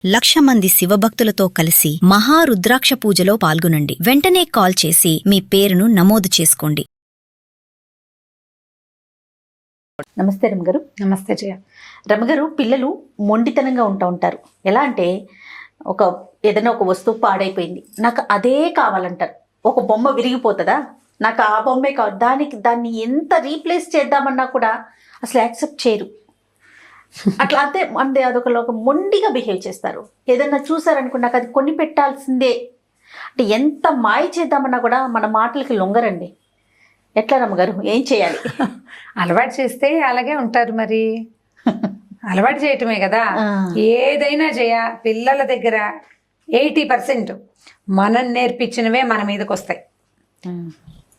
1,00,000 మంది శివభక్తులతో కలిసి మహారుద్రాక్ష పూజలో పాల్గొనండి. వెంటనే కాల్ చేసి మీ పేరును నమోదు చేసుకోండి. నమస్తే రమగారు. నమస్తే జయ. రమగారు, పిల్లలు మొండితనంగా ఉంటారు. ఎలా అంటే ఏదైనా ఒక వస్తువు పాడైపోయింది, నాకు అదే కావాలంటారు. ఒక బొమ్మ విరిగిపోతుందా, నాకు ఆ బొమ్మే కావాలి. దాన్ని ఎంత రీప్లేస్ చేద్దామన్నా కూడా అసలు యాక్సెప్ట్ చేయరు. అట్లా అంటే అదొక మొండిగా బిహేవ్ చేస్తారు. ఏదన్నా చూసారనుకున్నా నాకు అది కొని పెట్టాల్సిందే అంటే ఎంత మాయ చేద్దామన్నా కూడా మన మాటలకి లొంగరండి. ఎట్లా రమ్మగారు, ఏం చేయాలి? అలవాటు చేస్తే అలాగే ఉంటారు. మరి అలవాటు చేయటమే కదా. ఏదైనా పిల్లల దగ్గర 80% మనం నేర్పించినవే మన మీదకి వస్తాయి.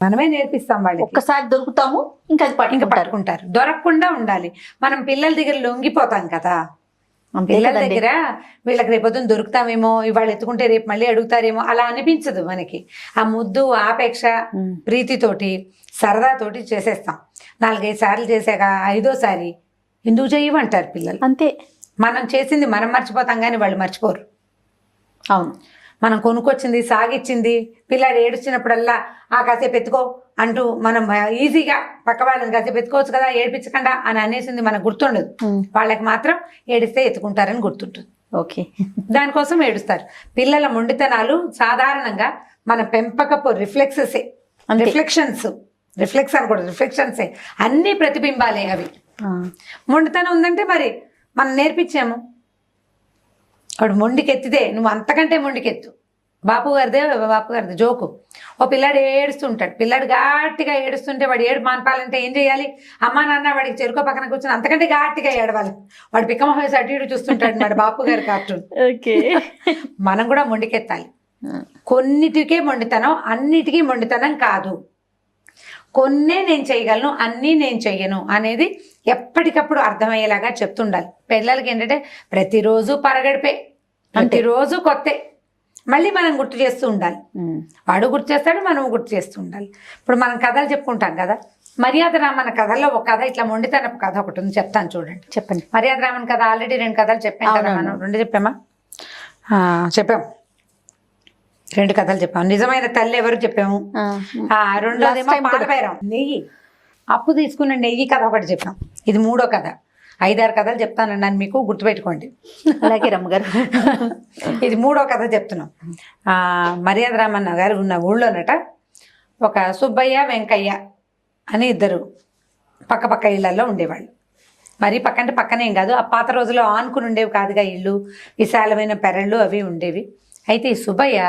మనమే నేర్పిస్తాం వాళ్ళకి. ఒక్కసారి దొరుకుతాము, ఇంకా పట్టుకుంటారు. దొరకకుండా ఉండాలి. మనం పిల్లల దగ్గర లొంగిపోతాం కదా. పిల్లల దగ్గర వీళ్ళకి రేపొద్దున దొరుకుతామేమో, ఇవాళ ఎత్తుకుంటే రేపు మళ్ళీ అడుగుతారేమో, అలా అనిపించదు మనకి. ఆ ముద్దు, ఆపేక్ష, ప్రీతితోటి, సరదాతోటి చేసేస్తాం. 4-5 సార్లు చేశాక 5వ సారి ఎందుకు చేయమంటారు పిల్లలు. అంతే. మనం చేసింది మనం మర్చిపోతాం కానీ వాళ్ళు మర్చిపోరు. అవును. మనం కొనుక్కొచ్చింది, సాగిచ్చింది, పిల్లాడు ఏడుచినప్పుడల్లా కాసేపు ఎత్తుకో అంటూ మనం ఈజీగా పక్క వాళ్ళని కాసేపు ఎత్తుకోవచ్చు కదా, ఏడిపించకుండా అని అనేసింది మనకు గుర్తుండదు. వాళ్ళకి మాత్రం ఏడిస్తే ఎత్తుకుంటారని గుర్తుంటుంది. ఓకే, దానికోసం ఏడుస్తారు. పిల్లల మొండితనాలు సాధారణంగా మన పెంపకపు రిఫ్లెక్సెసే. రిఫ్లెక్స్ అనకూడదు, రిఫ్లెక్షన్సే. అన్ని ప్రతిబింబాలే అవి. మొండితనం ఉందంటే మరి మనం నేర్పించాము. వాడు మొండికెత్తితే నువ్వు అంతకంటే మొండికెత్తు. బాపు గారిదే జోకు. ఓ పిల్లాడు ఏడుస్తుంటాడు. పిల్లాడు గట్టిగా ఏడుస్తుంటే వాడు ఏడు మాన్పాలంటే ఏం చేయాలి? అమ్మా నాన్న వాడికి చెరుకో పక్కన కూర్చొని అంతకంటే గట్టిగా ఏడవాలి. వాడు పిక్కమ వేసి అటు ఇటు చూస్తుంటాడు మరి బాపు గారి కార్టూన్. ఓకే, మనం కూడా మొండికెత్తాలి. కొన్నిటికే మొండితనం, అన్నిటికీ మొండితనం కాదు. కొన్నే నేను చేయగలను, అన్నీ నేను చెయ్యను అనేది ఎప్పటికప్పుడు అర్థమయ్యేలాగా చెప్తుండాలి. పిల్లలకి ఏంటంటే ప్రతిరోజు పరగడిపే, ప్రతిరోజు కొత్తే, మళ్ళీ మనం గుర్తు చేస్తూ ఉండాలి. వాడు గుర్తు చేస్తాడు, మనం గుర్తు చేస్తూ ఉండాలి. ఇప్పుడు మనం కథలు చెప్పుకుంటాం కదా. మర్యాద రామన్ కథల్లో ఒక కథ, ఇట్లా మొండితనపు కథ ఒకటి ఉంది, చెప్తాను చూడండి. చెప్పండి. మర్యాద రామన్ కథ ఆల్రెడీ 2 కథలు చెప్పాం కదా మనం. 2 చెప్పామా? చెప్పాం. 2 కథలు చెప్పాము. నిజమైన తల్లి ఎవరు చెప్పాము. రెండోదేమో పాలపైరం, నెయ్యి, అప్పు తీసుకున్న నెయ్యి కథ ఒకటి చెప్పాం. ఇది 3వ కథ. 5-6 కథలు చెప్తానన్నాను మీకు, గుర్తుపెట్టుకోండి. అలాగే రమ్మగారు. ఇది 3వ కథ చెప్తున్నాం. మర్యాద రామన్న గారు ఉన్న ఊళ్ళోనట ఒక సుబ్బయ్య, వెంకయ్య అని 2 పక్క ఇళ్లలో ఉండేవాళ్ళు. మరి పక్కంటే పక్కనేం కాదు, ఆ పాత రోజుల్లో ఆనుకుని ఉండేవి కాదుగా ఇళ్ళు, విశాలమైన పెరళ్ళు అవి ఉండేవి. అయితే ఈ సుబ్బయ్య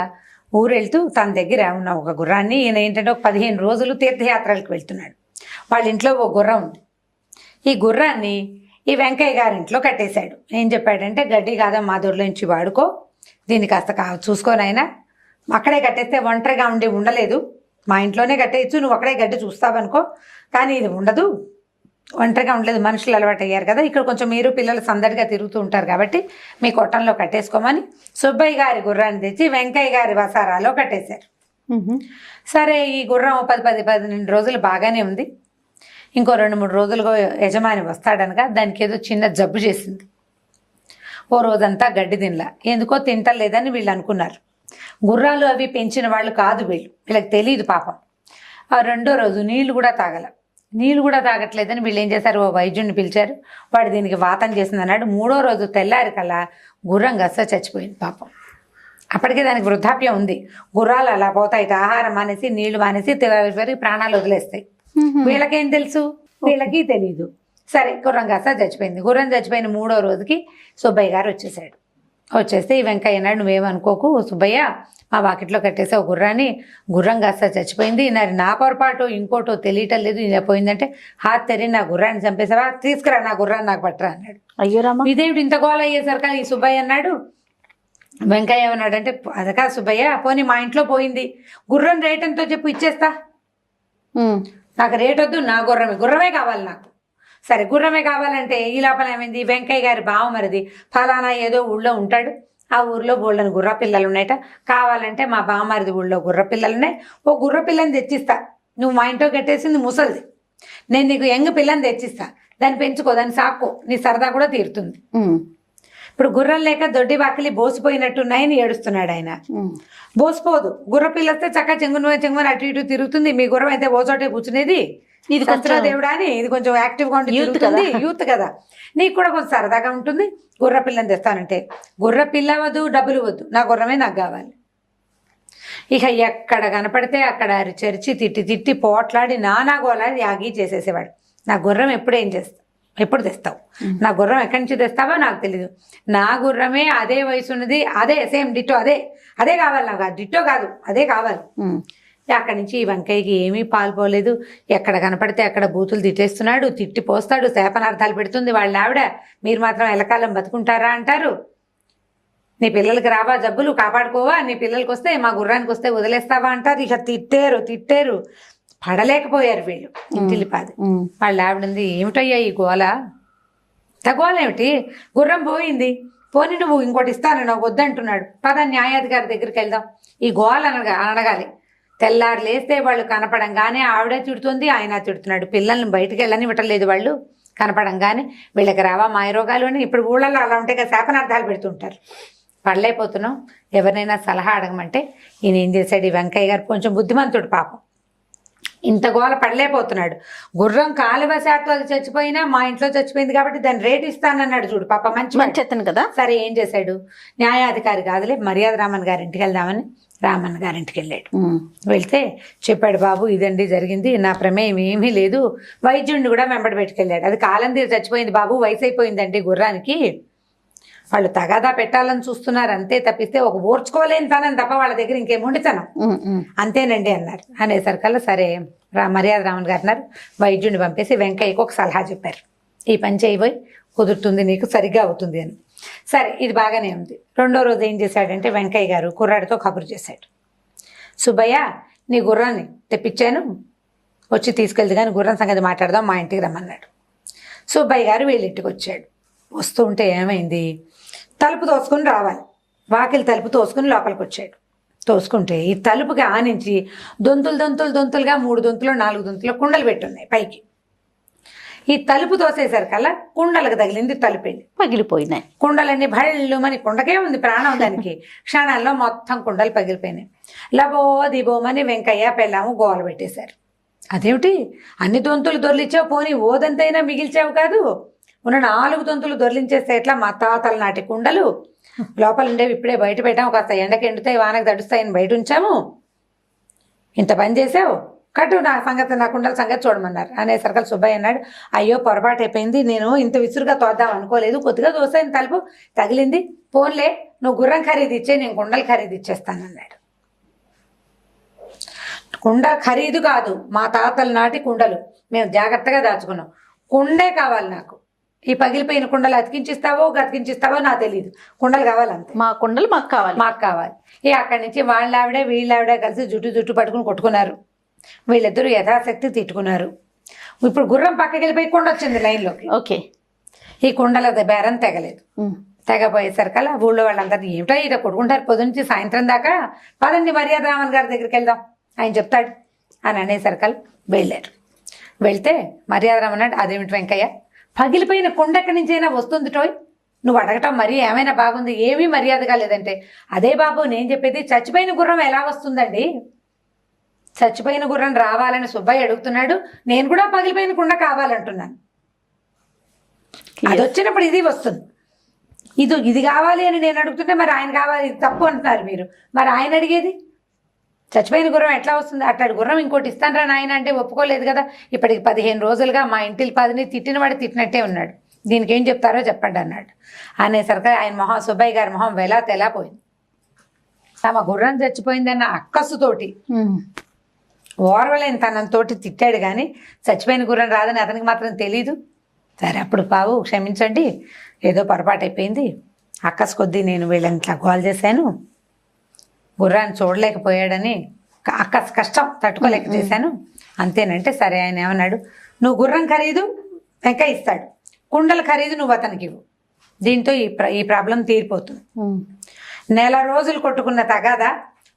ఊరెళ్తూ తన దగ్గర ఉన్న ఒక గుర్రాన్ని, ఈయన ఏంటంటే ఒక 15 రోజులు తీర్థయాత్రలకు వెళ్తున్నాడు. వాళ్ళ ఇంట్లో ఒక గుర్రం ఉంది. ఈ గుర్రాన్ని ఈ వెంకయ్య గారింట్లో కట్టేశాడు. ఏం చెప్పాడంటే, గడ్డి కాదా మా దొరలో నుంచి వాడుకో, దీన్ని కాస్త చూసుకోనైనా, అక్కడే కట్టేస్తే ఒంటరిగా ఉండలేదు, మా ఇంట్లోనే కట్టేయచ్చు, నువ్వు అక్కడే గడ్డి చూస్తావనుకో, కానీ ఇది ఉండదు, ఒంటరిగా ఉండలేదు, మనుషులు అలవాటు అయ్యారు కదా, ఇక్కడ కొంచెం మీరు పిల్లలు సందడిగా తిరుగుతూ ఉంటారు కాబట్టి మీ కొట్టంలో కట్టేసుకోమని సుబ్బయ్య గారి గుర్రాన్ని తెచ్చి వెంకయ్య గారి వసారాలో కట్టేశారు. సరే, ఈ గుర్రం 10-12 రోజులు బాగానే ఉంది. ఇంకో 2-3 రోజులుగా యజమాని వస్తాడనగా దానికి ఏదో చిన్న జబ్బు చేసింది. ఓ రోజంతా గడ్డి తినలా, ఎందుకో తింటలేదని వీళ్ళు అనుకున్నారు. గుర్రాలు అవి పెంచిన వాళ్ళు కాదు వీళ్ళకి తెలియదు పాపం. ఆ 2వ రోజు నీళ్లు కూడా తాగట్లేదని వీళ్ళు ఏం చేశారు, ఓ వైద్యుడిని పిలిచారు. వాడు దీనికి వాతం చేసింది అన్నాడు. 3వ రోజు తెల్లారి కల్లా గుర్రం గస్స చచ్చిపోయింది పాపం. అప్పటికే దానికి వృద్ధాప్యం ఉంది. గుర్రాలు అలా పోతాయి, ఆహారం మానేసి నీళ్లు మానేసి ప్రాణాలు వదిలేస్తాయి. వీళ్ళకేం తెలుసు, వీళ్ళకి తెలీదు. సరే, గుర్రం గస్స చచ్చిపోయింది. గుర్రం చచ్చిపోయిన 3వ రోజుకి సుబ్బయ్య గారు వచ్చేసాడు. వచ్చేస్తే ఈ వెంకయ్య అన్నాడు, నువ్వేమనుకోకు సుబ్బయ్య, మా వాకిట్లో కట్టేసే ఒక గుర్రం కాస్త చచ్చిపోయింది, నా పొరపాటు ఇంకోటో తెలియటం లేదు, ఇలా పోయిందంటే హాత్ తెరి నా గుర్రాన్ని చంపేసావా, తీసుకురా నా గుర్రాన్ని నాకు పట్టరా అన్నాడు. అయ్యో రామ, ఇదేమిటి ఇంత గోల అయ్యేసరికి ఈ సుబ్బయ్య అన్నాడు. వెంకయ్య ఏమన్నాడంటే, అది కాదు సుబ్బయ్య, పోనీ మా ఇంట్లో పోయింది, గుర్రం రేట్ ఎంతో చెప్పు ఇచ్చేస్తా, నాకు రేట్ వద్దు, నా గుర్రమే కావాలి నాకు. సరే, గుర్రమే కావాలంటే ఈ లోపల ఏమైంది, వెంకయ్య గారి బావమరిది ఫలానా ఏదో ఊళ్ళో ఉంటాడు, ఆ ఊర్లో బోళ్ళని గుర్ర పిల్లలు ఉన్నాయట, కావాలంటే మా బావమరిది ఊళ్ళో గుర్ర పిల్లలు ఉన్నాయి, ఓ గుర్ర పిల్లని తెచ్చిస్తా, నువ్వు మా ఇంట్లో కట్టేసింది ముసలిది, నేను నీకు యంగ్ పిల్లని తెచ్చిస్తా, దాన్ని పెంచుకో, దాన్ని సాక్కో, నీ సరదా కూడా తీరుతుంది. ఇప్పుడు గుర్రం లేక దొడ్డి వాకిలి బోసిపోయినట్టున్నాయని ఏడుస్తున్నాడు ఆయన. బోసిపోదు, గుర్ర పిల్ల వస్తే చక్కగా చెంగున అటు ఇటు తిరుగుతుంది. మీ గుర్రం అయితే ఓచోటే కూర్చునేది. ఇది దేవుడా అని ఇది కొంచెం యాక్టివ్గా ఉంటుంది, యూత్ కదా, నీకు కూడా కొంచెం సరదాగా ఉంటుంది. గుర్ర పిల్లని తెస్తానంటే గుర్ర పిల్ల వద్దు, డబ్బులు వద్దు, నా గుర్రమే నాకు కావాలి. ఇక ఎక్కడ కనపడితే అక్కడ అరిచరిచి తిట్టి పోట్లాడి నానా గోలాడి యాగి చేసేసేవాడు. నా గుర్రం ఎప్పుడు తెస్తావు, నా గుర్రం ఎక్కడి నుంచి తెస్తావో నాకు తెలీదు, నా గుర్రమే అదే వయసు ఉన్నది, అదే సేమ్ డిట్టో, అదే కావాలి నాకు, డిట్టో కాదు అదే కావాలి. అక్కడి నుంచి ఈ వెంకయ్యకి ఏమీ పాల్పోలేదు. ఎక్కడ కనపడితే అక్కడ బూతులు తిట్టేస్తున్నాడు, తిట్టి పోస్తాడు, శాపనార్థాలు పెడుతుంది వాళ్ళ ఆవిడ. మీరు మాత్రం ఎలకాలం బతుకుంటారా అంటారు, నీ పిల్లలకి రావా జబ్బులు, కాపాడుకోవా, నీ పిల్లలకి వస్తే మా గుర్రానికి వస్తే వదిలేస్తావా అంటారు. ఇక తిట్టారు, పడలేకపోయారు వీళ్ళు. ఇంటిల్లిపాది వాళ్ళ ఆవిడంది, ఏమిటయ్యా ఈ గోల, గోల ఏమిటి, గుర్రం పోయింది, పోని నువ్వు ఇంకోటి ఇస్తాను నాకు వద్దంటున్నాడు, పద న్యాయాధికారి దగ్గరికి వెళ్దాం, ఈ గోల అనగాలి. తెల్లారు లేస్తే వాళ్ళు కనపడంగానే ఆవిడే తిడుతుంది, ఆయన తిడుతున్నాడు. పిల్లల్ని బయటికి వెళ్ళనివ్వటలేదు వాళ్ళు, కనపడంగానే వీళ్ళకి రావా మాయరోగాలు అని. ఇప్పుడు ఊళ్ళలో అలా ఉంటే కదా శాపనార్థాలు పెడుతుంటారు. పడలేకపోతున్నాం, ఎవరినైనా సలహా అడగమంటే ఈయన ఏం చేశాడు, ఈ వెంకయ్య గారు కొంచెం బుద్ధిమంతుడు పాపం, ఇంత గోల పడలేకపోతున్నాడు. గుర్రం కాలువశాత్తు అది చచ్చిపోయినా మా ఇంట్లో చచ్చిపోయింది కాబట్టి దాన్ని రేటు ఇస్తానన్నాడు చూడు, పాప మంచి చెత్తను కదా. సరే ఏం చేశాడు, న్యాయాధికారి కాదులే మర్యాద రామన్ గారింటికి వెళ్దామని రామన్ గారింటికి వెళ్ళాడు. వెళ్తే చెప్పాడు, బాబు ఇదండి జరిగింది, నా ప్రమేయం ఏమీ లేదు. వైద్యుడిని కూడా వెంబడి పెట్టుకెళ్ళాడు. అది కాలం తీరు చచ్చిపోయింది బాబు, వయసు అయిపోయిందండి గుర్రానికి, వాళ్ళు తగాదా పెట్టాలని చూస్తున్నారు అంతే తప్పిస్తే ఒక ఓర్చుకోలేని తనం తప్ప వాళ్ళ దగ్గర ఇంకేముండితనం, అంతేనండి అన్నారు. అనేసరికల్లా సరే మర్యాద రామన్ గారు అన్నారు, వైద్యుడిని పంపేసి వెంకయ్యకు ఒక సలహా చెప్పారు, ఈ పని చేయబోయి కుదురుతుంది నీకు, సరిగ్గా అవుతుంది అని. సరే ఇది బాగానే ఉంది. రెండో రోజు ఏం చేశాడంటే వెంకయ్య గారు కుర్రాడితో కబురు చేశాడు, సుబ్బయ్య నీ గుర్రాన్ని తెప్పించాను, వచ్చి తీసుకెళ్తే కానీ గుర్రం సంగతి మాట్లాడదాం, మా ఇంటికి రమ్మన్నాడు. సుబ్బయ్య గారు వీళ్ళింటికి వచ్చాడు. వస్తూ ఉంటే ఏమైంది, తలుపు తోసుకుని రావాలి, వాకిలి తలుపు తోసుకుని లోపలికి వచ్చాడు. తోసుకుంటే ఈ తలుపుకి ఆనించి దొంతులుగా 3 దొంతులు 4 దొంతులు కుండలు పెట్టున్నాయి పైకి. ఈ తలుపు తోసేసరికల్లా కుండలకు తగిలింది, తలుపు వెళ్ళి పగిలిపోయినాయి. కుండలన్నీ భళ్ళుమని, కుండకే ఉంది ప్రాణం దానికి, క్షణాల్లో మొత్తం కుండలు పగిలిపోయినాయి. లబో దిబోమని వెంకయ్య పెళ్ళాము గోల పెట్టేశారు. అదేమిటి అన్ని దొంతులు దొర్లిచ్చావు, పోనీ ఓదంతైనా మిగిల్చావు కాదు, ఉన్న 4 దొంతులు దొర్లించేస్తే ఎట్లా, మా తాతల నాటి కుండలు లోపల ఉండేవి ఇప్పుడే బయట పెట్టాము, కాస్త ఎండకి ఎండుతాయి వానకు తడుస్తాయని బయట ఉంచాము, ఇంత పని చేసావు, కట్టు నా కుండల సంగతి చూడమన్నారు. అనేసరికి సుబ్బయ్య అన్నాడు, అయ్యో పొరపాటు అయిపోయింది, నేను ఇంత విసురుగా తోద్దాం అనుకోలేదు, కొద్దిగా దోసాయిన తలుపు తగిలింది, పోన్లే నువ్వు గుర్రం ఖరీదు ఇచ్చే, నేను కుండలు ఖరీదు ఇచ్చేస్తానన్నాడు. కుండ ఖరీదు కాదు, మా తాతల నాటి కుండలు మేము జాగ్రత్తగా దాచుకున్నాం, కుండే కావాలి నాకు, ఈ పగిలిపోయిన కుండలు అతికించిస్తావో గతికించిస్తావో నాకు తెలియదు, కుండలు కావాలంతే, మా కుండలు మాకు కావాలి. అక్కడి నుంచి వాళ్ళ ఆవిడే వీళ్ళావిడే కలిసి జుట్టు పట్టుకుని కొట్టుకున్నారు. వీళ్ళిద్దరూ యథాశక్తి తిట్టుకున్నారు. ఇప్పుడు గుర్రం పక్కకి వెళ్ళిపోయి కుండ వచ్చింది లైన్లోకి. ఓకే, ఈ కుండల బేరం తెగలేదు. తెగపోయేసరికల్లా ఊళ్ళో వాళ్ళందరినీ ఏమిటో ఇట కొట్టుకుంటారు పొద్దు నుంచి సాయంత్రం దాకా, పదండి మర్యాద రామన్ గారి దగ్గరికి వెళ్దాం ఆయన చెప్తాడు అని అనేసరికల్ వెళ్ళారు. వెళ్తే మర్యాద రామన్ అంటే, అదేమిటి వెంకయ్య, పగిలిపోయిన కుండ ఎక్కడి నుంచి అయినా వస్తుంది టోయ్, నువ్వు అడగటం మరీ ఏమైనా బాగుంది, ఏమీ మర్యాదగా లేదంటే, అదే బాబు నేను చెప్పేది, చచ్చిపోయిన గుర్రం ఎలా వస్తుందండి, చచ్చిపోయిన గుర్రం రావాలని సుబ్బయ్య అడుగుతున్నాడు, నేను కూడా పగిలిపోయిన కుండ కావాలంటున్నాను, అది వచ్చినప్పుడు ఇది వస్తుంది, ఇది కావాలి అని నేను అడుగుతుంటే మరి ఆయన కావాలి, ఇది తప్పు అంటున్నారు మీరు, మరి ఆయన అడిగేది చచ్చిపోయిన గుర్రం ఎట్లా వస్తుంది, అట్లాంటి గుర్రం ఇంకోటి ఇస్తానరా నాయన అంటే ఒప్పుకోలేదు కదా. ఇప్పటికి 15 రోజులుగా మా ఇంటికి 10ని తిట్టినవాడు తిట్టినట్టే ఉన్నాడు, దీనికి ఏం చెప్తారో చెప్పండి అన్నాడు. అనేసరికి ఆయన మొహం, సుబ్బయ్య గారి మొహం తెలా పోయింది. తమ గుర్రం చచ్చిపోయిందన్న అక్కసుతోటి ఓర్వలేని తనంతో తిట్టాడు కానీ చచ్చిపోయిన గుర్రం రాదని అతనికి మాత్రం తెలీదు. సరే అప్పుడు బాబు క్షమించండి, ఏదో పొరపాటు అయిపోయింది, అక్కసు కొద్దీ నేను వీళ్ళని ఇట్లా గోల్ చేశాను, గుర్రాన్ని చూడలేకపోయాడని అక్కస్ కష్టం తట్టుకోలేక చేశాను అంతేనంటే. సరే ఆయన ఏమన్నాడు, నువ్వు గుర్రం ఖరీదు వెంకయ్య ఇస్తాడు, కుండల ఖరీదు నువ్వు అతనికి ఇవ్వు, దీంతో ఈ ప్రాబ్లం తీరిపోతుంది. నెల రోజులు కొట్టుకున్న తగాదా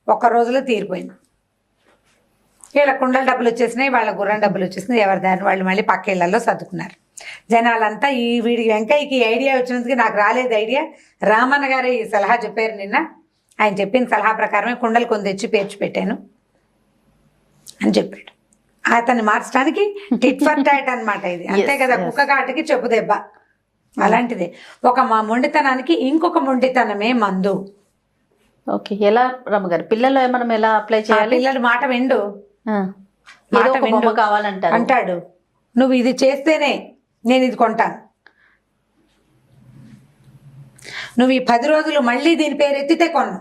1 రోజులో తీరిపోయింది. వీళ్ళ కుండల డబ్బులు వచ్చేసినాయి, వాళ్ళ గుర్రం డబ్బులు వచ్చేసినాయి, ఎవరి దాన్ని వాళ్ళు మళ్ళీ పక్క ఇళ్లలో సర్దుకున్నారు. జనాలంతా ఈ వీడి వెంకయ్యకి ఐడియా వచ్చినందుకు నాకు రాలేదు ఐడియా, రామన్న గారు ఈ సలహా చెప్పారు నిన్న, ఆయన చెప్పిన సలహా ప్రకారమే కుండలు కొని తెచ్చి పేర్చి పెట్టాను అని చెప్పాడు. అతన్ని మార్చడానికి టిట్ ఫర్ టాట్ అనమాట ఇది, అంతే కదా, కుక్క కాటికి చెప్పు దెబ్బ అలాంటిది. ఒక మా మొండితనానికి ఇంకొక మొండితనమే మందు. ఓకే, ఎలా రమ్మగారు పిల్లలు మనం ఎలా అప్లై చేయాలి? పిల్లలు మాట విండు, ఏదో ఒక బొమ్మ కావాలంటారు, అంటాడు నువ్వు ఇది చేస్తేనే నేను ఇది కొంటాను, నువ్వు ఈ 10 రోజులు మళ్ళీ దీని పేరు ఎత్తితే కొను,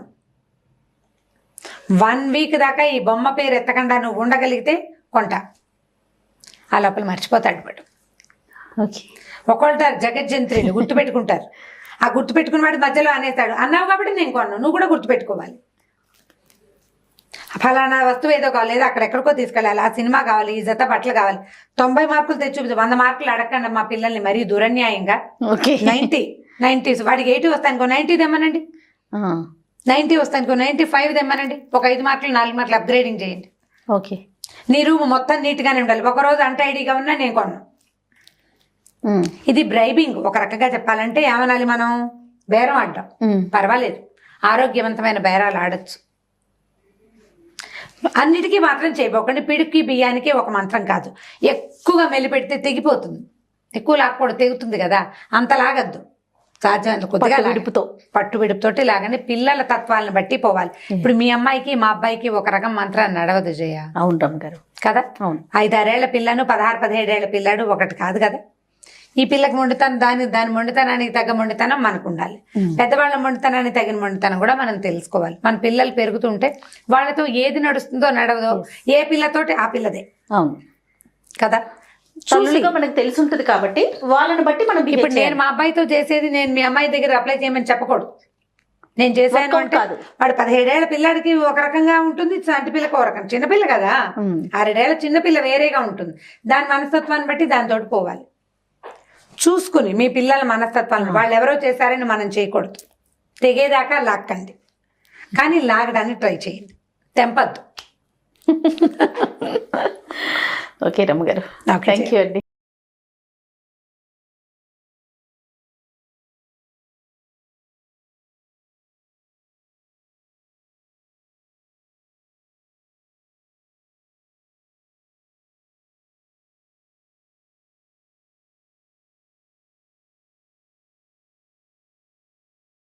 1 వీక్ దాకా ఈ బొమ్మ పేరు ఎత్తకుండా నువ్వు ఉండగలిగితే కొంటా. ఆ లోపల మర్చిపోతాడు వాడు. ఓకే, ఒకళ్ళు జగజ్జంత్రులు గుర్తుపెట్టుకుంటారు, ఆ గుర్తుపెట్టుకున్న వాడి మధ్యలో అనేస్తాడు, అన్నావు కాబట్టి నేను కొన్నాను, నువ్వు కూడా గుర్తుపెట్టుకోవాలి. ఫలానా వస్తువు ఏదో కావాలి, లేదా అక్కడెక్కడికో తీసుకెళ్ళాలి, ఆ సినిమా కావాలి, ఈ జత బట్టలు కావాలి, 90 మార్కులు తెచ్చి 100 మార్కులు అడగండి మా పిల్లల్ని మరీ దురన్యాయంగా. 90 వాడికి 80 వస్తానుకో 90 తెమ్మనండి, 90 వస్తానుకో 95 తెమ్మనండి, ఒక 5 మార్కులు 4 మార్కులు అప్గ్రేడింగ్ చేయండి. ఓకే, నీ రూమ్ మొత్తం నీట్గానే ఉండాలి, ఒకరోజు అంటైడీగా ఉన్నా నేను కొన్నాను. ఇది బ్రైబింగ్ ఒక రకంగా చెప్పాలంటే. ఏమనాలి మనం? బేరం ఆడడం, పర్వాలేదు, ఆరోగ్యవంతమైన బేరాలు ఆడచ్చు. అన్నిటికీ మాత్రం చేయబోకండి. పిడుక్కి బియ్యానికి ఒక మంత్రం కాదు, ఎక్కువగా మెల్లి పెడితే తెగిపోతుంది, ఎక్కువ లాక్కూడదు, తెగుతుంది కదా, అంత లాగద్దు, సాధ్యమైనంత కొద్దిగా విడుపుతో, పట్టు విడుపుతోటి లాగండి. పిల్లల తత్వాలను బట్టి పోవాలి. ఇప్పుడు మీ అమ్మాయికి మా అబ్బాయికి ఒక రకం మంత్రాన్ని నడవదు జయ. అవును రమ్మగారు కదా, అవును. 5-6 ఏళ్ల పిల్లను 16-17 ఏళ్ల పిల్లాడు ఒకటి కాదు కదా. ఈ పిల్లకి మొండితనం, దాని మొండితనానికి తగ్గ మొండితనం మనకు ఉండాలి. పెద్దవాళ్ళ మొండితనానికి తగిన మొండితనం కూడా మనం తెలుసుకోవాలి. మన పిల్లలు పెరుగుతుంటే వాళ్ళతో ఏది నడుస్తుందో నడవదో, ఏ పిల్లతోటి ఆ పిల్లదే. అవును కదా, తల్లులుగా మనకు తెలిసి ఉంటుంది కాబట్టి వాళ్ళని బట్టి మనం ఇప్పుడు నేను మా అబ్బాయితో చేసేది నేను మీ అమ్మాయి దగ్గర అప్లై చేయమని చెప్పకూడదు. నేను చేశాను అంటే వాడు 17 ఏళ్ల పిల్లాడికి ఒక రకంగా ఉంటుంది, చంటి పిల్లకి ఒక రకం, చిన్నపిల్ల కదా, 6 ఏళ్ల చిన్నపిల్ల వేరేగా ఉంటుంది. దాని మనస్తత్వాన్ని బట్టి దానితోటి పోవాలి. చూసుకుని మీ పిల్లల మనస్తత్వాలను వాళ్ళు ఎవరో చేశారని మనం చేయకూడదు. తెగేదాకా లాక్కండి, కానీ లాగడానికి ట్రై చేయండి, తెంపద్దు. ఓకే రమ్మగారు, థ్యాంక్ యూ అండి.